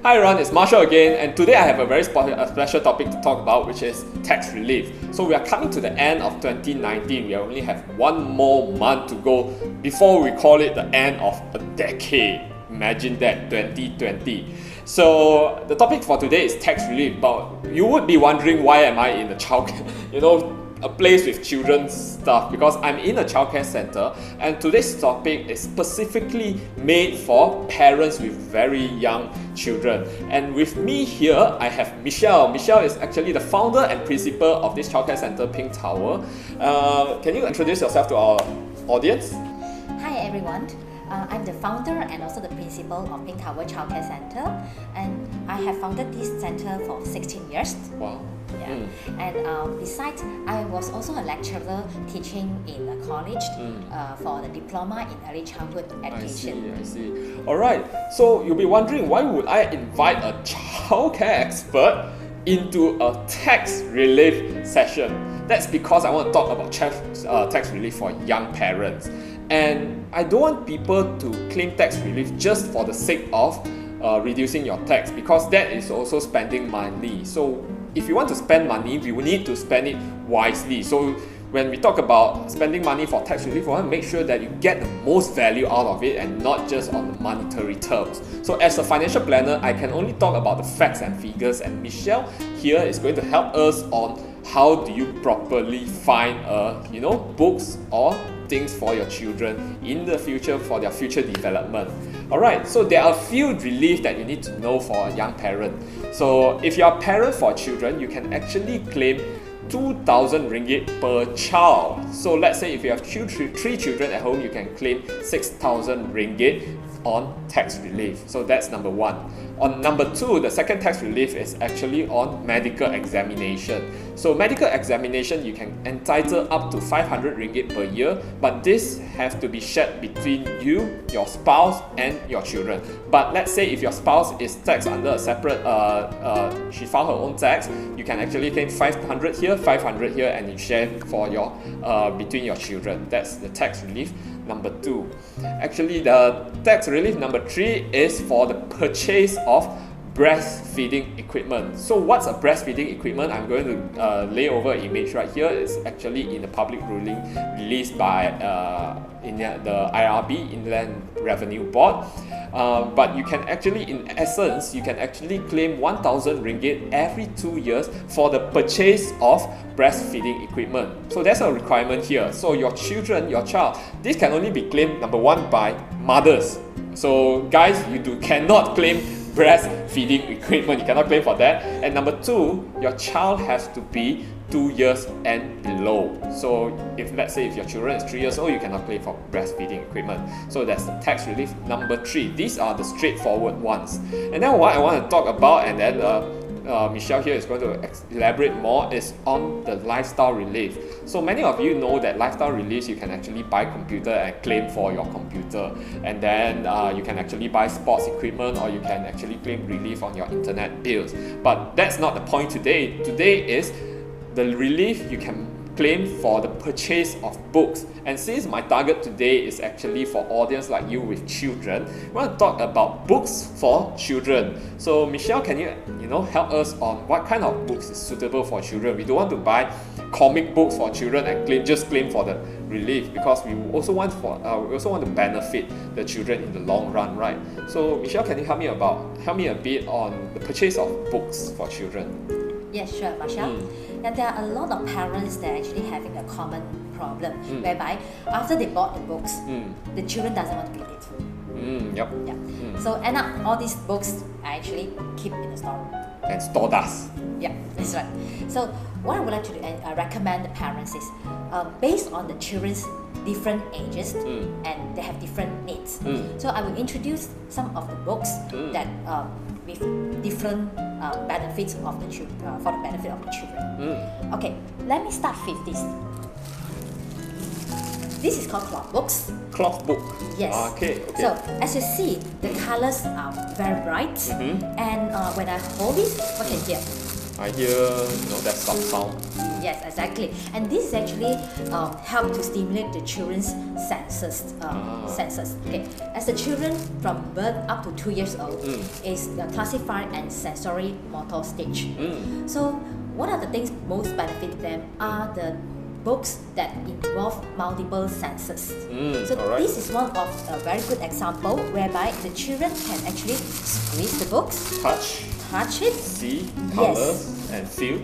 Hi everyone, it's Marshall again, and today I have a very special topic to talk about, which is tax relief. So we are coming to the end of 2019. We only have one more month to go before we call it the end of a decade. Imagine that, 2020. So the topic for today is tax relief, but you would be wondering why am I in the childcare, a place with children's stuff, because I'm in a childcare center, and today's topic is specifically made for parents with very young children. And with me here, I have Michelle. Michelle is actually the founder and principal of this childcare center, Pink Tower. Can you introduce yourself to our audience? Hi everyone. I'm the founder and also the principal of Pink Tower Childcare Center, and I have founded this center for 16 years. Wow. Yeah. And besides, I was also a lecturer teaching in a college for the diploma in early childhood education. I see. Alright, so you'll be wondering, why would I invite a childcare expert into a tax relief session? That's because I want to talk about tax relief for young parents. And I don't want people to claim tax relief just for the sake of reducing your tax, because that is also spending money. So if you want to spend money, we will need to spend it wisely. So when we talk about spending money for tax relief, we want to make sure that you get the most value out of it and not just on the monetary terms. So as a financial planner, I can only talk about the facts and figures, and Michelle here is going to help us on how do you properly find books or things for your children in the future for their future development. Alright, so there are a few relief that you need to know for a young parent. So if you are a parent for children, you can actually claim 2,000 ringgit per child. So let's say if you have three children at home, you can claim 6,000 ringgit on tax relief. So that's number one. On number two, the second tax relief is actually on medical examination. So medical examination, you can entitle up to 500 ringgit per year, but this has to be shared between you, your spouse, and your children. But let's say if your spouse is taxed under a separate, she filed her own tax, you can actually claim 500 here, 500 here, and you share for your between your children. That's the tax relief number two. Actually, the tax relief number three is for the purchase of breastfeeding equipment. So what's a breastfeeding equipment? I'm going to lay over an image right here. It's actually in the public ruling released by the IRB, Inland Revenue Board. But you can actually, in essence, you can actually claim 1,000 ringgit every 2 years for the purchase of breastfeeding equipment. So there's a requirement here. So your child, this can only be claimed, number one, by mothers. So guys, you cannot claim breastfeeding equipment, you cannot claim for that. And number two, your child has to be 2 years and below. So let's say if your children is 3 years old, you cannot claim for breastfeeding equipment. So that's the tax relief number three. These are the straightforward ones. And then what I want to talk about, and then Michelle here is going to elaborate more, is on the lifestyle relief. So many of you know that lifestyle relief, you can actually buy computer and claim for your computer, and then you can actually buy sports equipment, or you can actually claim relief on your internet bills. But that's not the point today. Today is the relief you can claim for the purchase of books. And since my target today is actually for audience like you with children, we want to talk about books for children. So Michelle, can you help us on what kind of books is suitable for children? We don't want to buy comic books for children and claim for the relief, because we also want to benefit the children in the long run, right? So Michelle, can you help me a bit on the purchase of books for children? Yes, sure, Marshall. And there are a lot of parents that are actually having a common problem, whereby after they bought the books, the children doesn't want to read it. Yep. Yeah. So end up all these books are actually keep in the storeroom. And store dust. Yeah, that's right. So what I would like to recommend the parents is, based on the children's different ages and they have different needs. So I will introduce some of the books that with different benefits of the children, for the benefit of the children. Okay, let me start with this. This is called cloth books. Cloth book. Yes. Okay. So as you see, the colors are very bright, and when I hold it, what can you hear? I hear, there's some sound. Yes, exactly. And this actually help to stimulate the children's senses. Okay. As the children from birth up to 2 years old is classified as sensory motor stage. So one of the things most benefit them are the books that involve multiple senses. This is one of a very good example whereby the children can actually squeeze the books, touch it, see colors, and feel.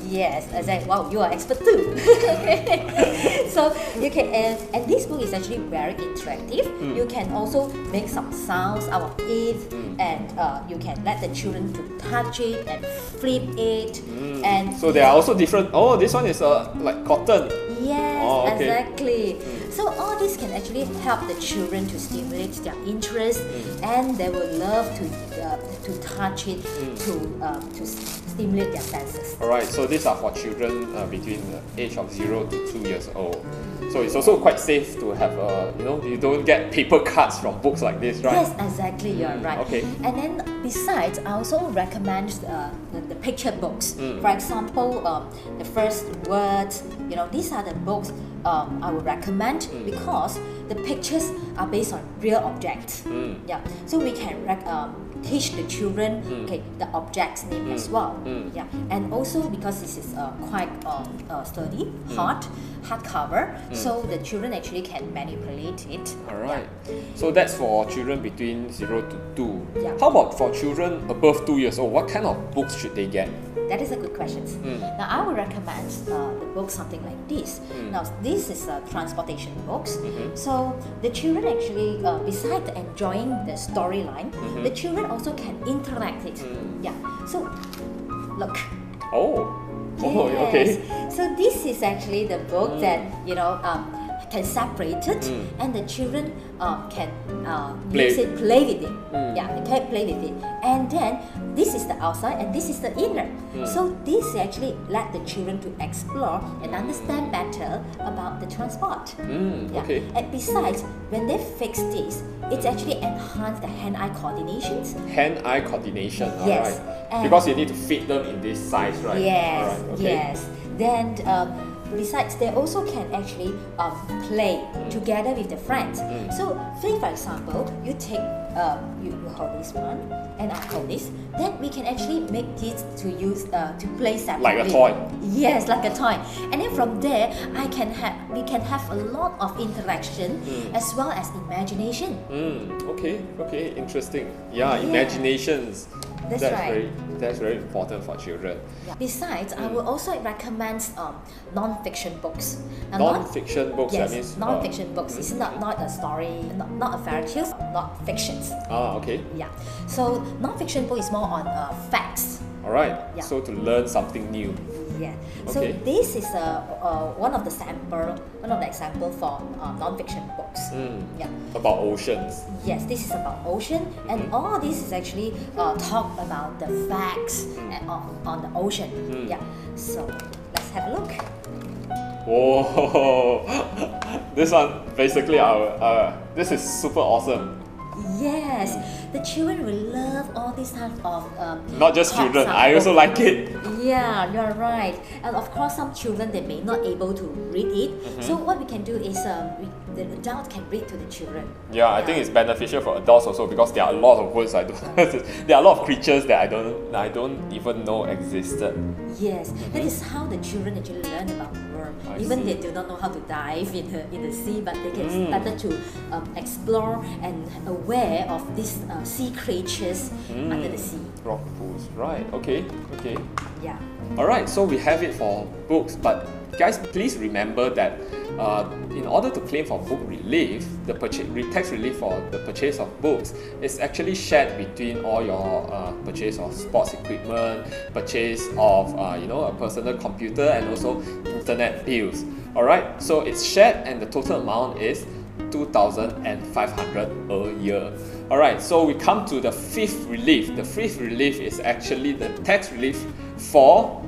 Yes, exactly. Wow, you are expert too. Okay. So you can, and this book is actually very interactive. You can also make some sounds out of it, and you can let the children to touch it and flip it. And so there are also different. Oh, this one is like cotton. Yes, exactly. So all this can actually help the children to stimulate their interest, and they will love to touch it to stimulate their senses. Alright, so these are for children between the age of 0 to 2 years old. So it's also quite safe to have you don't get paper cuts from books like this, right? Yes, exactly. You're right. Okay. And then besides, I also recommend the picture books. For example, the first words. These are the books I would recommend because the pictures are based on real objects. Yeah. So we can teach the children the object's name as well. Yeah. And also because this is quite sturdy, hardcover, so the children actually can manipulate it. Alright. So that's for children between 0 to 2. Yeah. How about for children above 2 years old? What kind of books should they get? That is a good question. Now I would recommend the book something like this. Now this is transportation books. So the children actually, besides enjoying the storyline, the children also can interact it. Yeah. So look. Okay. So this is actually the book that can separate it, and the children can play with it. Yeah, they can play with it. And then this is the outside and this is the inner. So this actually let the children to explore and understand better about the transport. Okay. And besides, when they fix this, it actually enhance the hand-eye coordinations. Hand-eye coordination. Yes. Alright. Because you need to fit them in this size, right? Yes. Alright, okay. Yes. Then besides, they also can actually play together with the friends. So, say for example, you take you hold this one, and I hold this. Then we can actually make this to use to play separately. Like a toy. Yes, like a toy. And then from there, we can have a lot of interaction as well as imagination. Okay, interesting. Yeah, imaginations. That's right. That's very important for children. Yeah. Besides, I will also recommend non-fiction books. Now, Non-fiction books, yes, that means? non-fiction books. It's not a story, not a fairy tale, not fictions. Okay. Yeah. So non-fiction book is more on facts. Alright, Yeah. so to learn something new. Yeah. So Okay. this is one of the example for non-fiction books. Yeah. About oceans. Yes, this is about ocean, and all this is actually talk about the facts on the ocean. Yeah. So let's have a look. Whoa! This one basically this is super awesome. Yes, the children will love all these type of Not just talks children, and I also books. like it. Yeah, you're right. And of course, some children they may not able to read it. So what we can do is the adult can read to the children. Yeah, I think it's beneficial for adults also because there are a lot of words I don't. There are a lot of creatures that I don't even know existed. Yes, that is how the children actually learn about the world. I Even see. they do not know how to dive in the sea, but they can start to explore and aware of these sea creatures under the sea. Rock pools, right? Okay. Yeah. Alright, so we have it for books, but guys, please remember that in order to claim for book relief, the tax relief for the purchase of books is actually shared between all your purchase of sports equipment, purchase of a personal computer, and also internet bills. Alright, so it's shared and the total amount is 2,500 a year. Alright, so we come to the fifth relief. The fifth relief is actually the tax relief for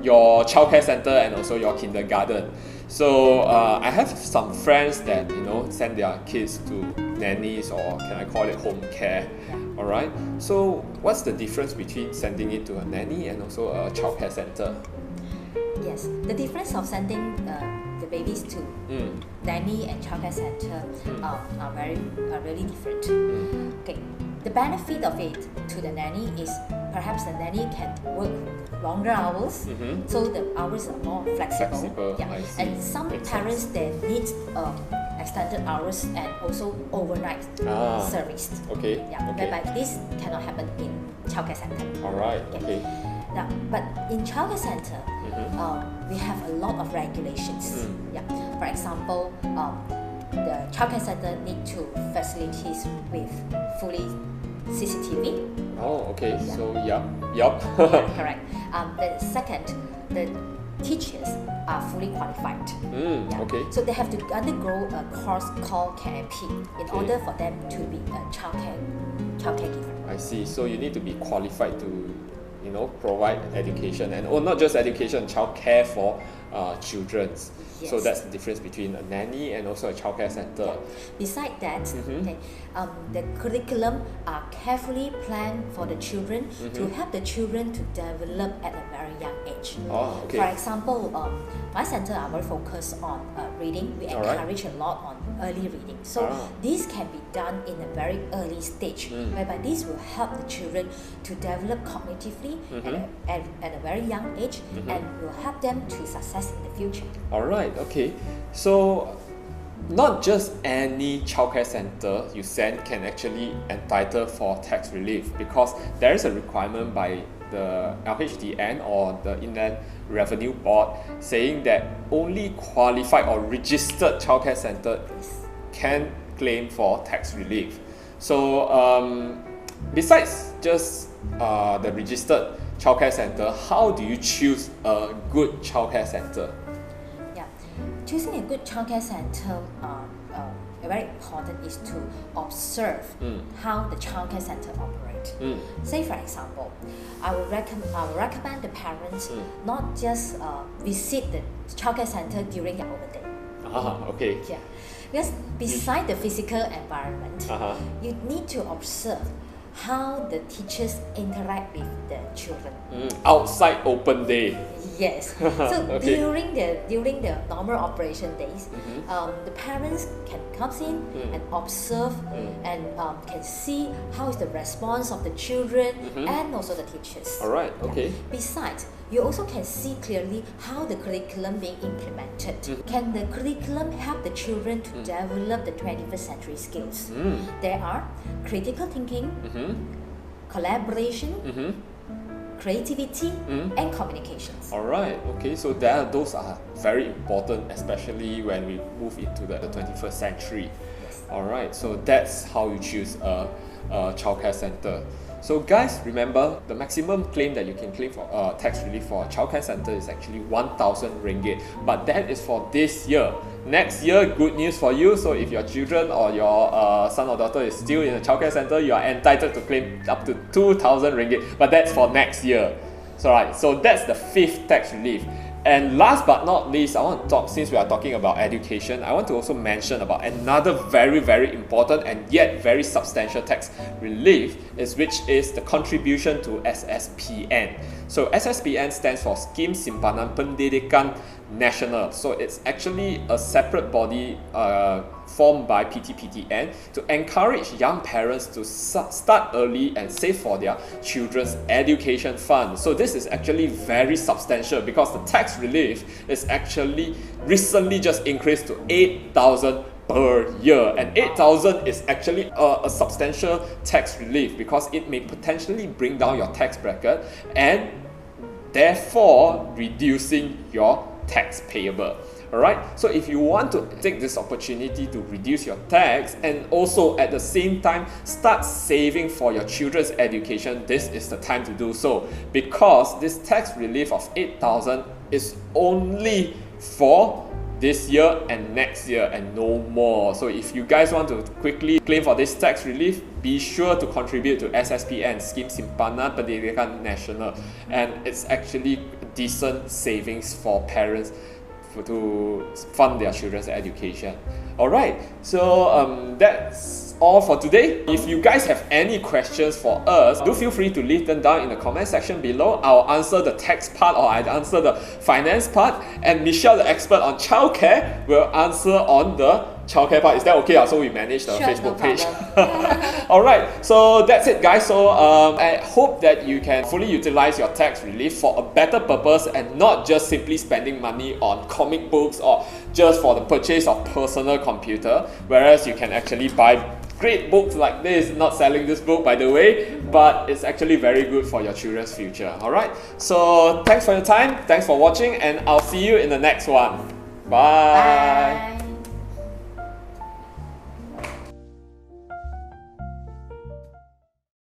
your childcare center and also your kindergarten. So I have some friends that send their kids to nannies, or can I call it home care? All right. So what's the difference between sending it to a nanny and also a childcare center? Yes, the difference of sending the babies to nanny and childcare center are really different. Okay, the benefit of it to the nanny is perhaps the nanny can work longer hours, so the hours are more flexible. Yeah, and some parents they need extended hours and also overnight service. Okay. Yeah, whereby this cannot happen in childcare center. All right. Okay. Now, but in childcare center, we have a lot of regulations. Yeah. For example, the childcare center need to facilities with fully CCTV. Oh, okay. Yeah. So yup. Yeah, correct. The second, the teachers are fully qualified. Yeah. Okay. So they have to undergo a course called KMP in order for them to be a childcare giver. I see. So you need to be qualified to provide education, and not just education, childcare for children. Yes. So that's the difference between a nanny and also a childcare center. Yeah. Besides that, the curriculum are carefully planned for the children to help the children to develop at a very young age. Oh, okay. For example, my center are very focused on reading. We encourage a lot on early reading. So this can be done in a very early stage, whereby this will help the children to develop cognitively at a very young age, and will help them to success in the future. All right. Okay. So not just any childcare center you send can actually entitle for tax relief, because there is a requirement by the LHDN or the Inland Revenue Board saying that only qualified or registered childcare center can claim for tax relief. So besides just the registered childcare center, how do you choose a good childcare center? Choosing a good childcare center, very important is to observe how the childcare center operates. Say for example, I will recommend the parents not just visit the childcare center during their open day. Okay. Yeah, because beside the physical environment, you need to observe how the teachers interact with the children. Outside open day. Yes. So during the normal operation days, the parents can come in and observe and can see how is the response of the children and also the teachers. All right. Okay. Besides, you also can see clearly how the curriculum being implemented. Can the curriculum help the children to develop the 21st century skills? There are critical thinking, collaboration, creativity, and communications. All right. Okay. So those are very important, especially when we move into the 21st century. Yes. All right. So that's how you choose a childcare center. So guys, remember the maximum claim that you can claim for tax relief for a childcare center is actually 1,000 ringgit. But that is for this year. Next year, good news for you. So if your children or your son or daughter is still in a childcare center, you are entitled to claim up to 2,000 ringgit. But that's for next year. So right. So that's the 5th tax relief. And last but not least, I want to talk, since we are talking about education, I want to also mention about another very, very important and yet very substantial tax relief, which is the contribution to SSPN. So SSPN stands for Scheme Simpanan Pendidikan Nasional. So it's actually a separate body formed by PTPTN to encourage young parents to start early and save for their children's education fund. So this is actually very substantial because the tax relief is actually recently just increased to 8,000 per year, and 8,000 is actually a substantial tax relief because it may potentially bring down your tax bracket and therefore reducing your tax payable. Alright, so if you want to take this opportunity to reduce your tax and also at the same time start saving for your children's education, this is the time to do so, because this tax relief of 8,000 is only for this year and next year and no more. So if you guys want to quickly claim for this tax relief, be sure to contribute to SSPN, Scheme Simpanan Pendidikan Nasional, and it's actually decent savings for parents to fund their children's education. Alright, so that's all for today. If you guys have any questions for us, do feel free to leave them down in the comment section below. I'll answer the tax part, or I'll answer the finance part, and Michelle, the expert on childcare, will answer on the childcare part. Is that okay? So we manage the Facebook page. Alright, so that's it guys. So I hope that you can fully utilize your tax relief for a better purpose and not just simply spending money on comic books or just for the purchase of personal computer, whereas you can actually buy great books like this. Not selling this book by the way, but it's actually very good for your children's future. Alright, so thanks for your time, thanks for watching, and I'll see you in the next one. Bye. Bye.